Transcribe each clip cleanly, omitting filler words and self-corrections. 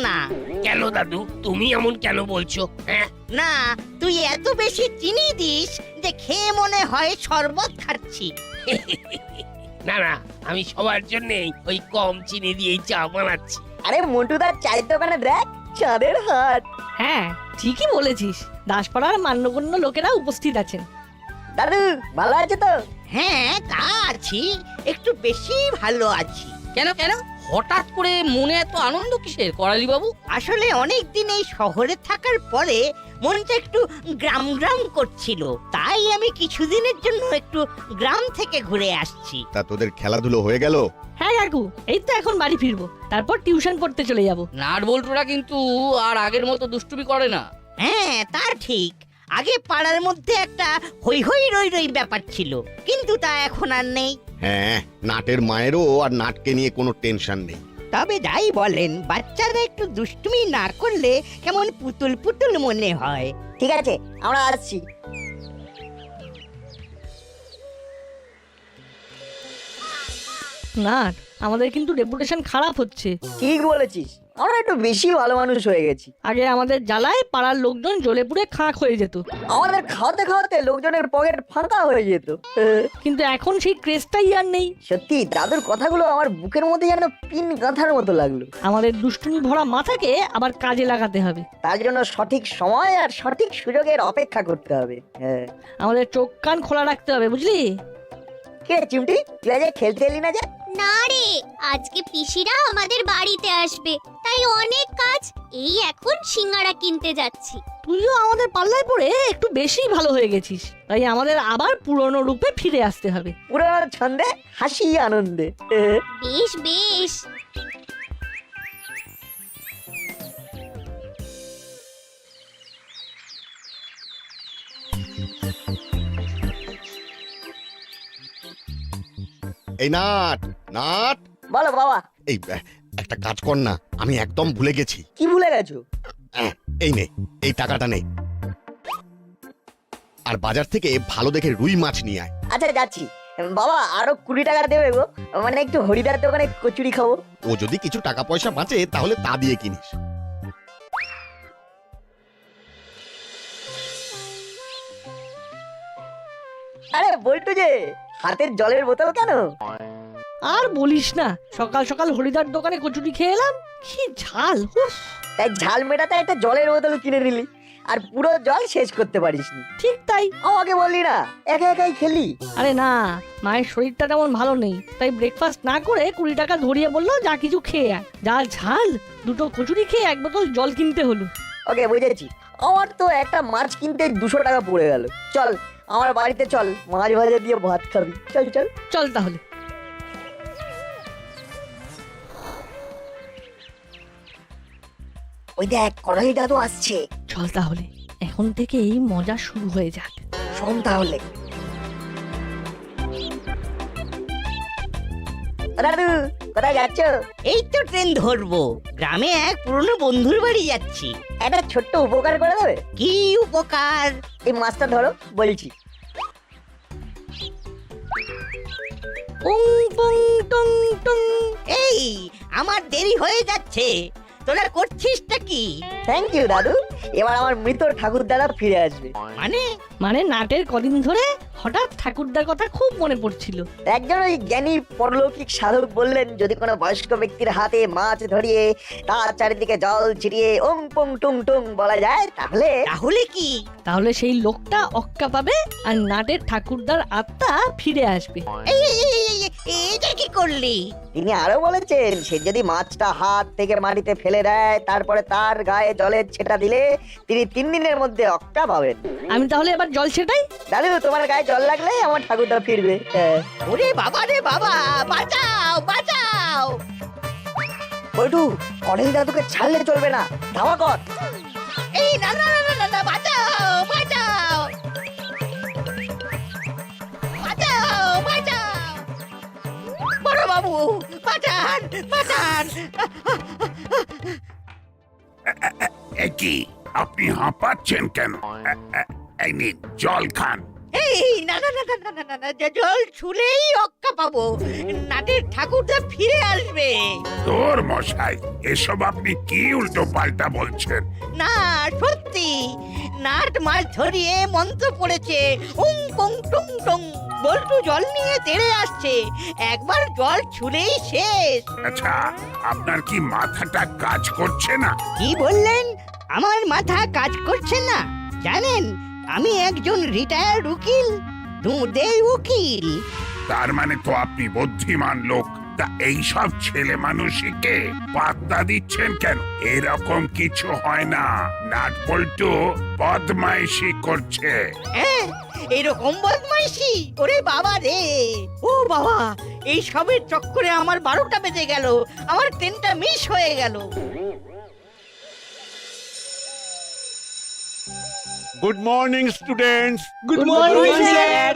না। কেন দাদু, তুমি এমন কেন বলছো? হ্যাঁ, না, তুই এত বেশি চিনি দিস যে খেয়ে মনে হয় শরবত খাচ্ছি। না না, আমি সবার জন্য ওই কম চিনি দিয়েই চা বানাচ্ছি। আরে মন্টুদার চায়ের দোকানে দেখ চাঁদের হাট। হ্যাঁ, ঠিকই বলেছিস। দাসপাড়ার মান্যগণ্য লোকেরা উপস্থিত আছেন। দাদু ভালো আছে তো? হ্যাঁ, তা আছি, একটু বেশি ভালো আছি। কেন কেন হঠাৎ করে মনে এত আনন্দ কিসের করালি বাবু? আসলে অনেক দিন এই শহরে থাকার পরে মনটা একটু গ্রাম গ্রাম করছিল, তাই আমি কিছুদিনের জন্য একটু গ্রাম থেকে ঘুরে আসছি। তা তোদের খেলাধুলো হয়ে গেল? হ্যাঁ কাকু, এই তো এখন বাড়ি ফিরবো, তারপর টিউশন পড়তে চলে যাব। নাট বল্টুরা কিন্তু আর আগের মতো দুষ্টুমি করে না। হ্যাঁ, তা ঠিক। আগে পাড়ার মধ্যে একটা হই হই রই রই ব্যাপার ছিল, কিন্তু তা এখন আর নেই। হ্যাঁ, নাটের মায়েরও আর নাটকে নিয়ে কোনো টেনশন নেই। তবে যাই বলেন, বাচ্চারা একটু দুষ্টুমি না করলে কেমন পুতুল পুতুল মনে হয়। ঠিক আছে, আমরা আসছি। না, আমাদের কিন্তু রেপুটেশন খারাপ হচ্ছে। ঠিক বলেছিস, আমরা একটু বেশি ভালো মানুষ হয়ে গেছি। আগে আমাদের জ্বালায় পাড়ার লোকজন জ্বলে পুড়ে খাঁক হয়ে যেত, আমাদের খাওয়াতে খাওয়াতে লোকজনের পকেট ফাঁকা হয়ে যেত। কিন্তু এখন সেই ক্রেজটাই আর নেই। সত্যি দাদুর কথাগুলো আমার বুকের মধ্যে যেন পিন গাঁথার মতো লাগলো। আমাদের দুষ্টুমি ভরা মাথাকে আবার কাজে লাগাতে হবে। তার জন্য সঠিক সময় আর সঠিক সুযোগের অপেক্ষা করতে হবে। হ্যাঁ, আমাদের চোখ কান খোলা রাখতে হবে, বুঝলি? কে চিমটি, তুই আজ খেলতে এলি না যে? না রে, আজকে পিসিরা আমাদের বাড়িতে আসবে, তাই অনেক কাজ। এই এখন সিঙ্গারা কিনতে যাচ্ছি। তুইও আমাদের পাল্লায় পড়ে একটু বেশি ভালো হয়ে গেছিস, তাই আমাদের আবার পুরনো রূপে ফিরে আসতে হবে। পুরোনো ছন্দে হাসি আনন্দে। বেশ বেশ। এই নাট, নাট, বলো বাবা। এই একটা কাজ কর না, আমি একদম ভুলে গেছি। কি ভুলে গেছো? এই নে, এই টাকাটা নে, আর বাজার থেকে ভালো দেখে রুই মাছ নিয়ে আয়। আচ্ছা যাচ্ছি বাবা, আরো 20 টাকা দেবে গো, মানে একটু হরিদার দোকানে কচুরি খাবো। ও যদি কিছু টাকা পয়সা বাঁচে তাহলে তা দিয়ে কিনিস। আরে বল্টু যে, হাতের জলের বোতল কেন? আর বলিস না, সকাল সকাল হরিদার দোকানে কচুরি খেয়ে এলাম, কি ঝাল! উফ, তাই ঝাল মেটাতে একটা জলের বোতল কিনে নিলি, আর পুরো জল শেষ করতে পারিসনি। ঠিক তাই। আমাকে বললি না, একা একাই খেলি। আরে না, মায়ের শরীরটা তেমন ভালো নেই, তাই ব্রেকফাস্ট না করে 20 টাকা ধরিয়ে বললো যা কিছু খেয়ে আয়। যা ঝাল, দুটো কচুরি খেয়ে 1 বোতল জল কিনতে হলো। ওকে বুঝেছি, আমার তো একটা মাছ কিনতে 200 টাকা পড়ে গেল। চল আমার বাড়িতে চল, মাছ ভাজা দিয়ে ভাত খাবি। চল চল চল তাহলে। ওই দেখ কড়াই দাদু আসছে। চল তাহলে, এখন থেকে এই মজা শুরু হয়ে যাক। শোন তাহলে। দাদু কোথায় যাচ্ছ? এই তো ট্রেন ধরবো, গ্রামে এক পুরনো বন্ধুর বাড়ি যাচ্ছি। একটা ছোট্ট উপকার করে দেবে? কি উপকার? এই মাছটা ধরো বলছি। টং টং টং টং। এই, আমার দেরি হয়ে যাচ্ছে, তোরা করছিসটা কি? থ্যাংক ইউ দাদু, এবার আমার মৃত ঠাকুর দাদা ফিরে আসবে। মানে নাটের কদিন ধরে হঠাৎ ঠাকুরদার কথা খুব মনে পড়ছিল। একজন ওই জ্ঞানী পরলৌকিক সাধক বললেন, যদি কোনো বয়স্ক ব্যক্তির হাতে মাছ ধরিয়ে তার চারিদিকে জল ছিটিয়ে ওং পং টুং টুং বলা যায়, তাহলে তাহলে কি? তাহলে সেই লোকটা অক্কা পাবে আর নাটের ঠাকুরদার আত্মা ফিরে আসবে। এই, এই, এই, এই, এই, এটা কি করলি? তিনি আরো বলেছেন, সে যদি মাছটা হাত থেকে মাটিতে ফেলে দেয়, তারপরে তার গায়ে জলের ছেটা দিলে তিনি 3 দিনের মধ্যে অক্কা পাবেন। আমি তাহলে এবার জল ছেটাই। দাদু তোমার গায়ে জল লাগলে আমার ঠাকুরদা ফিরবে। ওরে বাবা রে বাবা, বাঁচাও বাঁচাও! বল্টু, কড়াই দাদুকে ছাড়লে চলবে না, ধাওয়া কর। এই না না না না না, বাঁচাও বাঁচাও বাঁচাও বাঁচাও! বড় বাবু, বাঁচান বাঁচান! কি আপনি হাঁপাচ্ছেন কেন? এই নিন জল খান। এই না না না না না না, না না, জল ছুলেই রক্ষা পাবো, নাটের ঠাকুরটা ফিরে আসবে। তোর মশাই, এসব আপনি কি উল্টো পাল্টা বলছেন? না সত্যি, নাট মাছ ধরিয়ে মন্ত্র পড়েছে, উং পং টুং টং, বল্টু জল নিয়ে তেড়ে আসছে, একবার জল ছুলেই শেষ। আচ্ছা, আপনার কি মাথাটা কাজ করছে না? কি বললেন? আমার মাথা কাজ করছে না? জানেন, আমি একজন রিটায়ার্ড উকিল, দুধের উকিল। তার মানে তো আপনি বুদ্ধিমান লোক। তা এইসব ছেলে মানুষকে পাত্তা দিচ্ছেন কেন? এরকম কিছু হয় না। নাট বল্টু বদমাইশি করছে। হ্যাঁ, এরকম বদমাইশি? ওরে বাবা রে, ও বাবা, এই সবের চক্করে আমার 12টা বেজে গেল, আমার ট্রেনটা মিস হয়ে গেল। Good morning students. Good morning sir.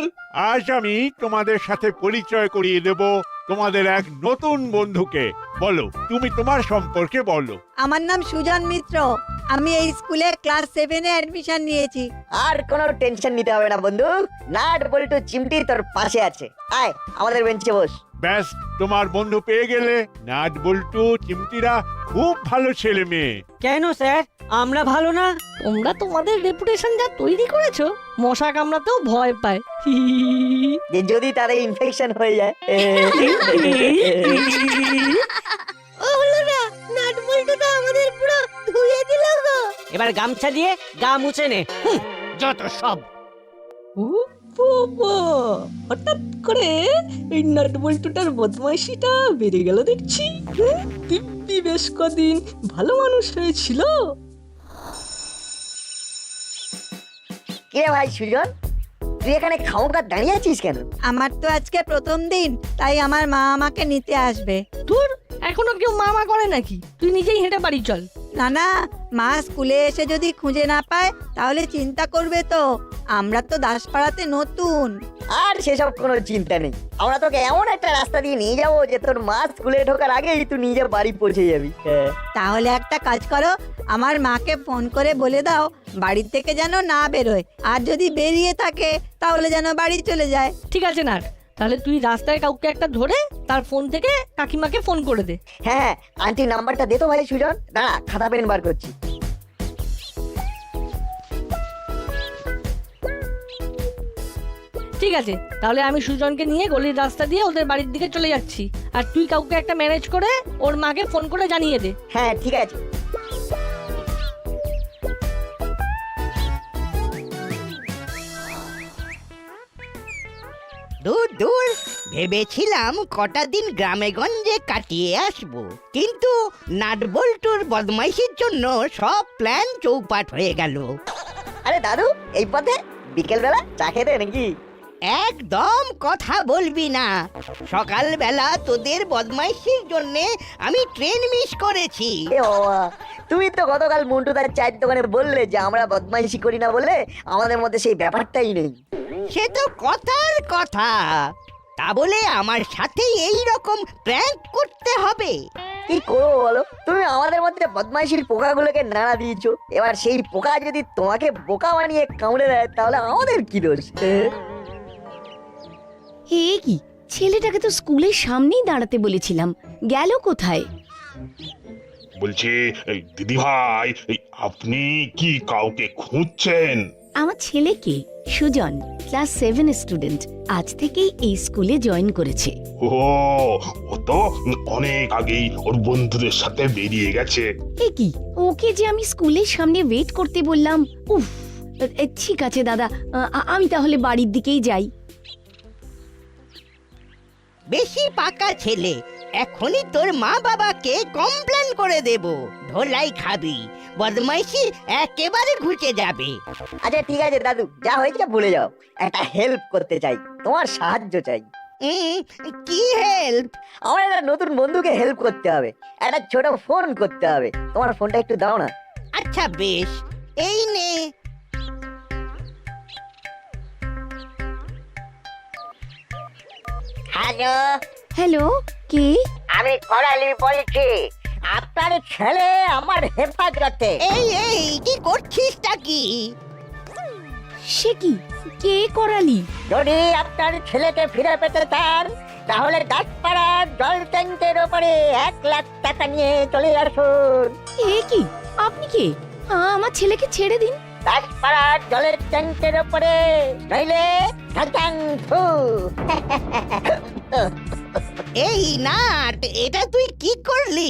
আজ আমি তোমাদের সাথে পরিচয় করিয়ে দেব তোমাদের এক নতুন বন্ধুকে। বলো, তুমি তোমার সম্পর্কে বলো। আমার নাম সুজন মিত্র। আমি এই স্কুলে ক্লাস 7 এ অ্যাডমিশন নিয়েছি। আর কোনো টেনশন নিতে হবে না বন্ধু, নাট বল্টু চিমটি তোর পাশে আছে। আয় আমাদের বেঞ্চে বস। ব্যাস, তোমার বন্ধু পেয়ে গেলে। নাট বল্টু চিমটিরা খুব ভালো ছেলে মেয়ে। কেন স্যার, আমরা ভালো না? তোমরা তোমাদের রেপুটেশন যা তৈরি করেছো, মশা কামড়াতেও ভয় পায়। যে যদি তাদের ইনফেকশন হয়ে যায়। ও হলো না, নাট বল্টুটা আমাদের পুরো ধুয়ে দিল গো। এবার গামছা দিয়ে গা মুছে নে। যত সব। ও বাবা, হঠাৎ করে এই নাট বল্টুটার বদমাইশিটা বেড়ে গেল দেখছি। দিব্যি বেশ কদিন ভালো মানুষ হয়েছিল। কে ভাই সুজন, তুই এখানে খাওয়া দাঁড়িয়ে আছিস কেন? আমার তো আজকে প্রথম দিন, তাই আমার মা আমাকে নিতে আসবে। তোর এখনো কেউ মামা করে নাকি? তুই নিজেই হেঁটে বাড়ি চল। না না, মা স্কুলে এসে যদি খুঁজে না পায় তাহলে চিন্তা করবে তো। আমরা তো দাসপাড়াতে নতুন। আর সেসব কোনো চিন্তা নেই, আমরা তোকে এমন একটা রাস্তা দিয়ে নিয়ে যাবো যে তোর মা স্কুলে ঢোকার আগেই তুই নিজে বাড়ি পৌঁছে যাবি। তাহলে একটা কাজ করো, আমার মাকে ফোন করে বলে দাও বাড়ি থেকে যেন না বেরোয়, আর যদি বেরিয়ে থাকে তাহলে যেন বাড়ি চলে যায়। ঠিক আছে নাট, তাহলে তুই রাস্তায় কাউকে একটা ধরে তার ফোন থেকে কাকিমাকে ফোন করে দে। হ্যাঁ, আন্টি নাম্বারটা দে তো ভাই সুজন। দাঁড়া, খাতা পেন বার করছি। ঠিক আছে, তাহলে আমি সুজনকে নিয়ে গলির রাস্তা দিয়ে ওদের বাড়ির দিকে চলে যাচ্ছি, আর তুই কাউকে একটা ম্যানেজ করে ওর মাকে ফোন করে জানিয়ে দে। হ্যাঁ ঠিক আছে। দূর দূর, ভেবেছিলাম কটা দিন গ্রামে গঞ্জে কাটিয়ে আসব, কিন্তু নাট বল্টুর বদমাইশির জন্য সব প্ল্যান চৌপাট হয়ে গেল। আরে দাদু, এই পথে বিকেল বেলা চা খেতে নাকি? একদম কথা বলবি না, সকালবেলা তোদের বদমাইশির জন্য আমি ট্রেন মিস করেছি। এ বাবা, তুমি তো গতকাল মন্টুদার চায়ের দোকানে বললে যে আমরা বদমাইশি করি না বলে আমাদের মধ্যে সেই ব্যাপারটাই নেই। সে তো কথার কথা, তা বলে আমার সাথে এই রকম প্র্যাঙ্ক করতে হবে? কি করবো বলো, তুমি আমাদের মধ্যে বদমাইশির পোকাগুলোকে নাড়া দিয়েছো, এবার সেই পোকা যদি তোমাকে বোকা বানিয়ে কামড়ে দেয় তাহলে আমাদের কি দোষ? হে কি, ছেলেটাকে তো স্কুলের সামনেই দাঁড়াতে বলেছিলাম, গেল কোথায়? বলছি দিদি ভাই, আপনি কি কাউকে খুঁজছেন? আমার ছেলেকে, সুজন, ক্লাস 7 স্টুডেন্ট, আজ থেকেই এই স্কুলে জয়েন করেছে। ও তো অনেক আগেই ওর বন্ধুদের সাথে বেরিয়ে গেছে। এ কি, ওকে যে আমি স্কুলের সামনে ওয়েট করতে বললাম। উফ, ঠিক আছে দাদা, আমি তাহলে বাড়ির দিকেই যাই। বেশি পাকা ছেলে, এখনই তোর মা বাবাকে কমপ্লেন করে দেব, ধোলাই খাবি, বদমাইশি একেবারে ঘুচে যাবে। আচ্ছা ঠিক আছে দাদু, যা হয়েছে ভুলে যাও। একটা হেল্প করতে চাই, তোমার সাহায্য চাই। কি হেল্প? আমার একটা নতুন বন্ধুকে হেল্প করতে হবে, একটা ছোট ফোন করতে হবে। তোমার ফোনটা একটু দাও না। আচ্ছা বেশ, এই নে। হ্যালো। হ্যালো, কে? আমি করালি বলছি, আপনার ছেলে আমার হেফাজতে। এই এই, কি করছিসটা কি? সে কি, কে করালি? যদি আপনার ছেলেকে ফিরে পেতে চান তাহলে দাসপাড়ার জল ট্যাঙ্কের ওপরে 1,00,000 টাকা নিয়ে চলে আসুন। এ কি, আপনি কে? আমার ছেলেকে ছেড়ে দিন। দাসপাড়ার জলের ট্যাঙ্কের ওপরে নইলে ঠাং ফু। এই নাট, এটা তুই কি করলি?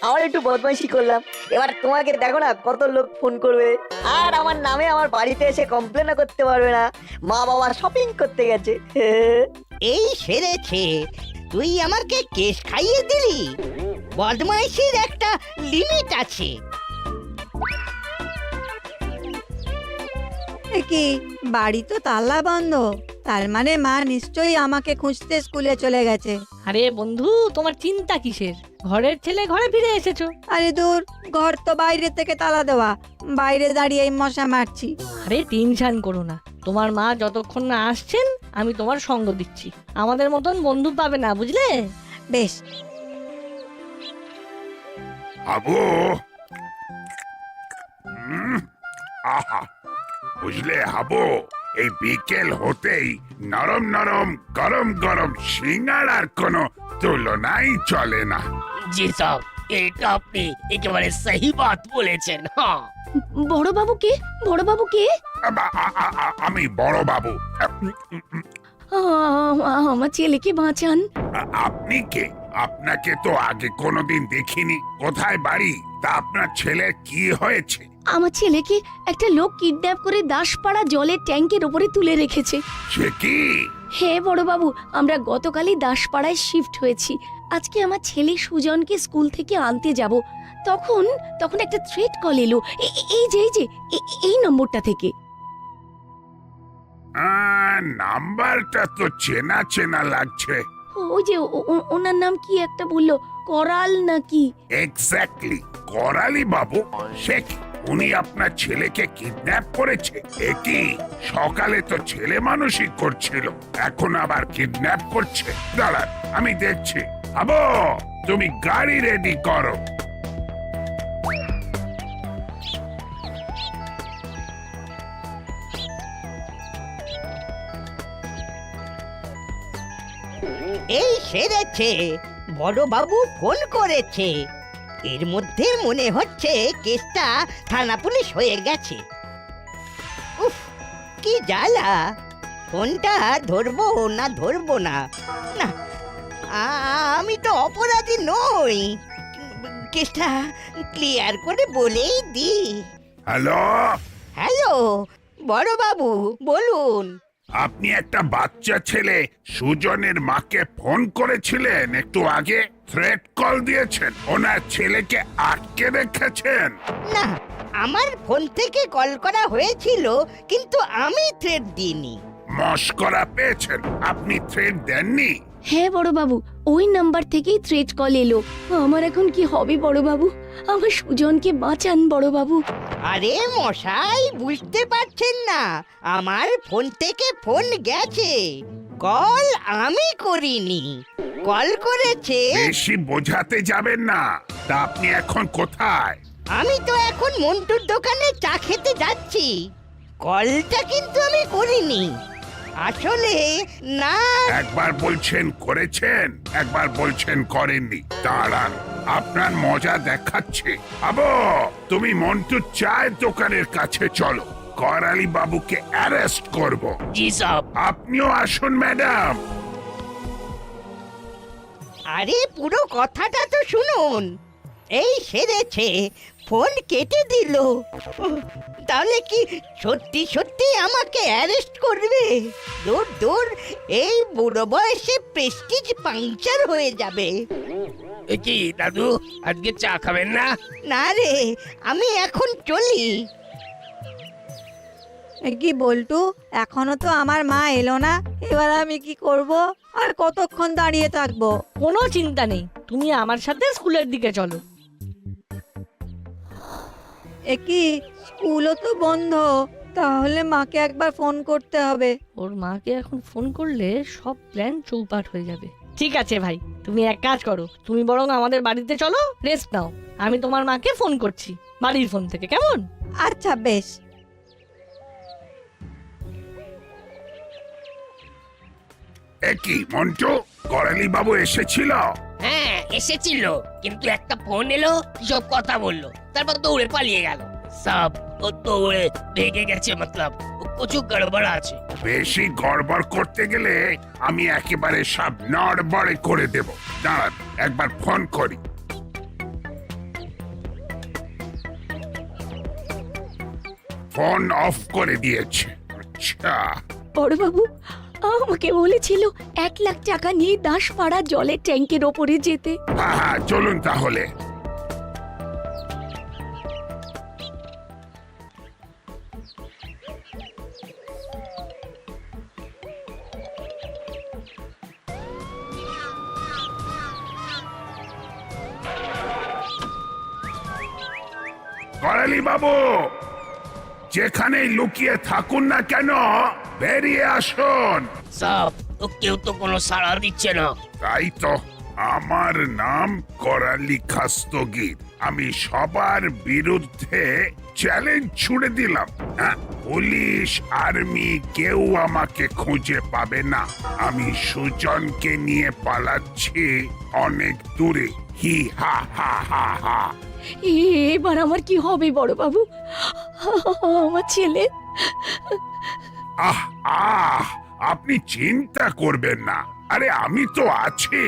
আমার একটু বদমাইশি করলাম। এবার তোমাকে দেখো না কত লোক ফোন করবে, আর আমার নামে আমার বাড়িতে এসে কমপ্লেনও করতে পারবে না, মা বাবা শপিং করতে গেছে। এই সেরেছে, তুই আমাকে কেস খাইয়ে দিলি। বদমাইশির একটা লিমিট আছে। এ কি, বাড়ি তো তালা বন্ধ, তার মানে মা নিশ্চয়ই আমাকে খুঁজতে স্কুলে চলে গেছে। আরে বন্ধু, তোমার চিন্তা কিসের? ঘরের ছেলে ঘরে ফিরে এসেছো। আরে দূর, ঘর তো বাইরে থেকে তালা দেওয়া, বাইরে দাঁড়িয়ে মশা মারছি। আরে টেনশন করো না, তোমার মা যতক্ষণ না আসছেন আমি তোমার সঙ্গ দিচ্ছি। আমাদের মতন বন্ধু পাবে না, বুঝলে? বেশ। হাবু, আহা, বুঝলে হাবু, এই বিকেল হতেই নরম নরম গরম গরম সিঙ্গাড়ার কোনো তুলনাই চলে না। জি সাহেব, এটা আপনি একেবারে সহি বাত বলেছেন। হ্যাঁ, বড় বাবু কে? বড় বাবু কে? আমি বড় বাবু। আমার ছেলেকে বাঁচান। আপনি কে? আপনাকে তো আগে কোনোদিন দেখিনি। কোথায় বাড়ি? তা আপনার ছেলের কি হয়েছে? আমার ছেলেকে একটা লোক কিডন্যাপ করে দাসপাড়া জলের ট্যাঙ্কের ওপরে তুলে রেখেছে। সে কি? হ্যাঁ বড় বাবু, আমরা গতকালই দাসপাড়ায় শিফট হয়েছি। আজকে আমার ছেলে সুজনকে স্কুল থেকে আনতে যাব। তখন একটা থ্রেট কল এলো, এই যে এই নম্বরটা থেকে। নাম্বারটা তো চেনা চেনা লাগছে। ওই যে ওনার নাম কি একটা বললো, করাল নাকি? এক্স্যাক্টলি, করালি বাবু। সে কি? উনি আপনার ছেলেকে কিডন্যাপ করেছে? কি সকালে তো ছেলে মানুষই করছিল, এখন আবার কিডন্যাপ করছে? দাঁড়ান, আমি দেখছি। আবো, তুমি গাড়ি রেডি করো। এই সেরেছে, বড় বাবু ফোন করেছে। এর মধ্যে মনে হচ্ছে কেসটা থানা পুলিশ হয়ে গেছে। উফ, কি জ্বালা! ফোনটা ধরবো না ধরবো না, না আমি তো অপরাধী নই। কেসটা ক্লিয়ার করে বলেই দি। হ্যালো হ্যালো, বড় বাবু বলুন। আপনি একটা বাচ্চা ছেলে সুজনের মাকে ফোন করেছিলেন একটু আগে, থ্রেট কল দিয়েছেন, ওনার ছেলেকে আটকে রেখেছেন। না, আমার ফোন থেকে কল করা হয়েছিল, কিন্তু আমি থ্রেট দিইনি। মস্করা পেয়েছেন, আপনি থ্রেট দেননি। হ্যাঁ বড় বাবু, ওই নাম্বার থেকেই থ্রেট কল এলো। আমার এখন কি হবে বড় বাবু? আমার সুজনকে বাঁচান বড় বাবু। আরে মশাই, বুঝতে পারছেন না, আমার ফোন থেকে ফোন গেছে, কল আমি করিনি, কল করেছে। বেশি বোঝাতে যাবেন না। তা আপনি এখন কোথায়? আমি তো এখন মন্টুর দোকানে চা খেতে যাচ্ছি। কলটা কিন্তু আমি করিনি আসলে। না, একবার বলছেন করেছেন, একবার বলছেন করেননি। দাঁড়ান, আপনার মজা দেখাচ্ছে। আবো, তুমি মন্টুর চায়ের দোকানের কাছে চলো, করালি বাবুকে অ্যারেস্ট করব। জি সাহেব। আপনিও আসুন ম্যাডাম। আরে পুরো কথাটা তো শুনুন। এই সেরেছে, ফোন কেটে দিল। তাহলে কি সত্যি সত্যি আমাকে অ্যারেস্ট করবে? দূর দূর, এই বুড়ো বয়সে প্রেস্টিজ পাংচার হয়ে যাবে। কি দাদু, আজকে চা খাবেন না? না রে, আমি এখন চলি। এ কি বল্টু, এখনো তো আমার মা এলো না, এবার আমি কি করব? আর কতক্ষণ দাঁড়িয়ে থাকবো? কোনো চিন্তা নেই, তুমি আমার সাথে স্কুলের দিকে চলো। এ কি, স্কুলও তো বন্ধ, তাহলে মাকে একবার ফোন করতে হবে। ওর মাকে এখন ফোন করলে সব প্ল্যান চৌপাট হয়ে যাবে। ঠিক আছে ভাই, তুমি এক কাজ করো, তুমি বরং আমাদের বাড়িতে চলো, রেস্ট নাও। আমি তোমার মাকে ফোন করছি বাড়ির ফোন থেকে, কেমন? আচ্ছা বেশ। কি মন্টু, করালি বাবু এসেছিল? হ্যাঁ এসেছিল, কিন্তু একটা ফোন এলো, সব কথা বললো, তারপর দৌড়ে পালিয়ে গেল। সব ও দৌড়ে ভেগে গেছে, মতলব কিছু গড়বড় আছে। বেশি গড়বড় করতে গেলে আমি একেবারে সব নড়বড়ে করে দেব। দাঁড়ান একবার ফোন করি। ফোন অফ করে দিয়েছে। আচ্ছা, বড়বাবু আমাকে বলেছিল 1,00,000 টাকা নিয়ে দাসপাড়া জলের ট্যাঙ্কের ওপরে যেতে। হ্যাঁ হ্যাঁ, চলুন তাহলে। করালি বাবু, যেখানেই লুকিয়ে থাকুন না কেন, বেরিয়ে আসুন। সব কেউ তো কোনো সাড়া দিচ্ছে না। তাই তো, আমার নাম করালি খাস্তগির। আমি সবার বিরুদ্ধে চ্যালেঞ্জ ছুড়ে দিলাম। হ্যাঁ, পুলিশ আর্মি কেউ আমাকে খুঁজে পাবে না। আমি সুজনকে নিয়ে পালাচ্ছি অনেক দূরে। হি হা হা হা হা। এবার আমার কি হবে বড়বাবু? আমার ছেলে। আহ আহ, আপনি চিন্তা করবেন না, আরে আমি তো আছি।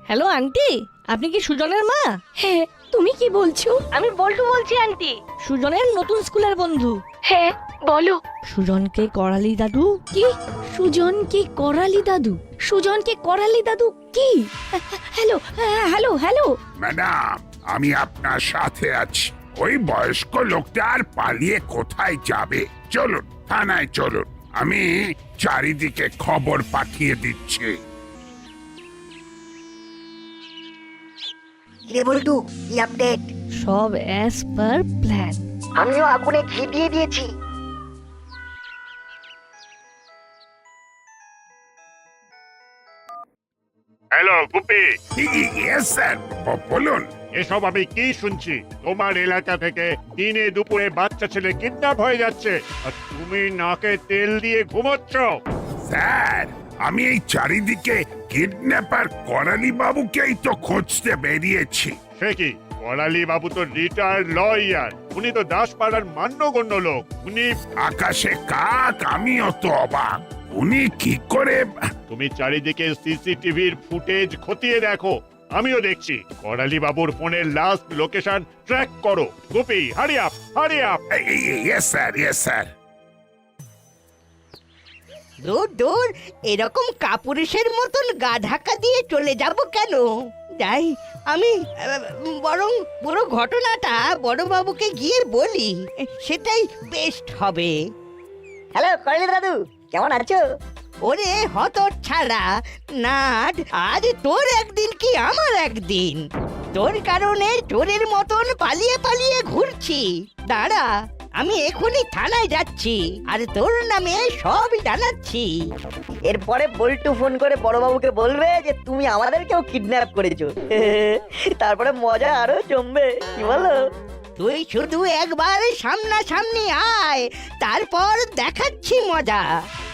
হ্যালো আন্টি, আপনি কি সুজনের মা? হ্যাঁ, তুমি কি বলছো? আমি বল্টু বলছি আন্টি, সুজনের নতুন স্কুলের বন্ধু। হ্যাঁ বলো। সুজনকে করালি দাদু। কি? সুজনকে করালি দাদু? সুজনকে করালি দাদু কি? Hello hello hello. ম্যাডাম, আমি আপনার সাথে আছি। ওই বয়স্ক লোকটা আর পালিয়ে কোথায় যাবে? চলুন থানায় চলুন, আমি চারিদিকে খবর পাঠিয়ে দিচ্ছি। বল্টু, কি আপডেট? সব অ্যাজ পার প্ল্যান। আমিও আগুনে ঘি দিয়ে দিয়েছি। হ্যালো গুপি, ইয়েস স্যার, বলুন। এসব আমি কি শুনছি? তোমার এলাকা থেকে দিনে দুপুরে বাচ্চা ছেলে কিডন্যাপ হয়ে যাচ্ছে, আর তুমি নাকে তেল দিয়ে ঘুমোচ্ছ। স্যার, আমি এই চারিদিকে কিডন্যাপার করালি বাবুকেই তো খুঁজতে বেরিয়েছি। সে কি? করালি বাবু তো রিটায়ার্ড লয়ার, উনি তো দাসপাড়ার মান্যগণ্য লোক। উনি আকাশে কাক, আমিও তো অবাক। উনি কি করে? তুমি চারিদিকে সিসিটিভির ফুটেজ খতিয়ে দেখো, আমিও দেখছি। করালি বাবুর ফোনের লাস্ট লোকেশন ট্র্যাক করো। Gopi, hurry up, hurry up. Yes sir, yes sir. দূর দূর, এরকম কাপুরুষের মতন গা ঢাকা দিয়ে চলে যাব কেন? যাই, আমি বরং পুরো ঘটনাটা বড়বাবুকে গিয়ে বলি, সেটাই বেস্ট হবে। হ্যালো করালি দাদু, কেমন আছো? ওরে হতর ছাড়া নাট, আজ তোর একদিন কি আমার একদিন। তোর কারণে চোরের মতন পালিয়ে পালিয়ে ঘুরছি। দাঁড়া, আমি এখনই থানায় যাচ্ছি আর তোর নামে সব জানাচ্ছি। এরপরে বল্টু ফোন করে বড়বাবুকে বলবে যে তুমি আমাদেরকেও কিডন্যাপ করেছো। তারপরে মজা আরো জমবে, কি বলো? তুই শুধু একবার সামনাসামনি আয়, তারপর দেখাচ্ছি মজা।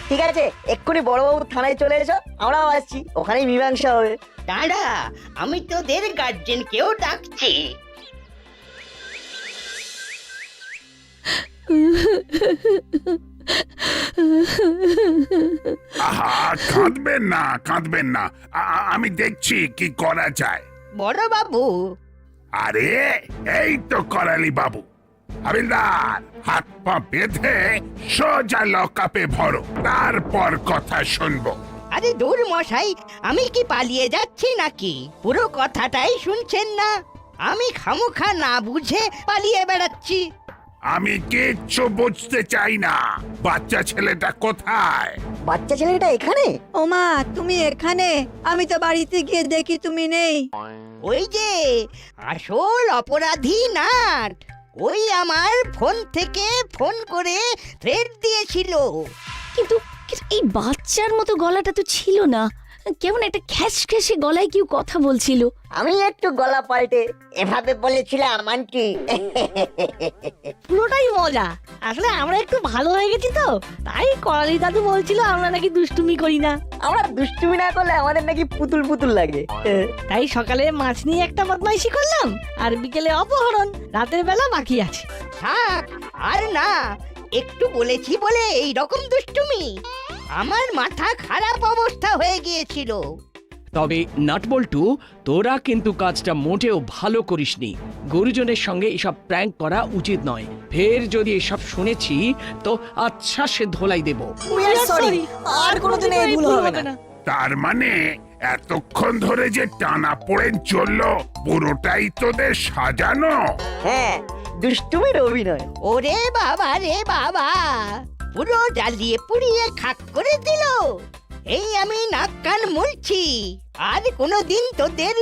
ঠিক আছে, এক্ষুনি বড়বাবু থানায় চলে এসো, আমরাও আসছি, ওখানেই মীমাংসা হবে। দাঁড়া, আমি তোদের গার্জেনকেও ডাকছি। আহা, কাঁদবেন না, কাঁদবেন না, আমি দেখছি কি করা যায়। বড় বাবু, আরে এই তো করালি বাবু। হাবিলদার, হাত পা বেঁধে সোজা লকআপে ভরো, তারপর কথা শুনবো। আরে দূর মশাই, আমি কি পালিয়ে যাচ্ছি নাকি? পুরো কথাটাই শুনছেন না? আমি খামোখা না বুঝে পালিয়ে বেড়াচ্ছি। আমি কিচ্ছু বুঝতে চাই না। বাচ্চা ছেলেটা কোথায়? বাচ্চা ছেলেটা এখানে? ওমা, তুমি এখানে? আমি তো বাড়িতে গিয়ে দেখি তুমি নেই। ওই যে আসল অপরাধী নাট, ওই আমার ফোন থেকে ফোন করে থ্রেট দিয়েছিল। কিন্তু কিন্তু এই বাচ্চার মতো গলাটা তো ছিল না। কেমন একটা খ্যাস খ্যাসে গলায় কেউ কথা বলছিল। আমি একটু গলা পাল্টে এভাবে বলেছিলাম আন্টি। পুরোটাই মজা। আসলে আমরা একটু ভালো হয়ে গেছি তো, তাই করালি দাদু বলছিল আমরা নাকি দুষ্টুমি করি না। আমরা দুষ্টুমি না করলে আমাদের নাকি পুতুল পুতুল লাগে। তাই সকালে মাছ নিয়ে একটা বদমাইশি করলাম, আর বিকেলে অপহরণ, রাতের বেলা বাকি আছে। থাক আর না, একটু বলেছি বলে এই রকম দুষ্টুমি। আমার মাথা খারাপ অবস্থা হয়ে গিয়েছিল। তবে নাটবল্টু, তোরা কিন্তু কাজটা মোটেও ভালো করিসনি। গুরুজনের সঙ্গে এসব প্র্যাঙ্ক করা উচিত নয়। ফের যদি এসব শুনেছি তো আচ্ছা সে ধোলাই দেব। সরি, আর কোনোদিন এই ভুল হবে না। তার মানে এতক্ষণ ধরে যে টানা পড়ে চললো পুরোটাই তোদের সাজানো? হ্যাঁ, দুষ্টুমির অভিনয়। ওরে বাবা রে বাবা, পুরো জ্বালিয়ে পুড়িয়ে খাক করে দিল। এই আমি নাক কান মুলছি, আর কোনোদিন তোদের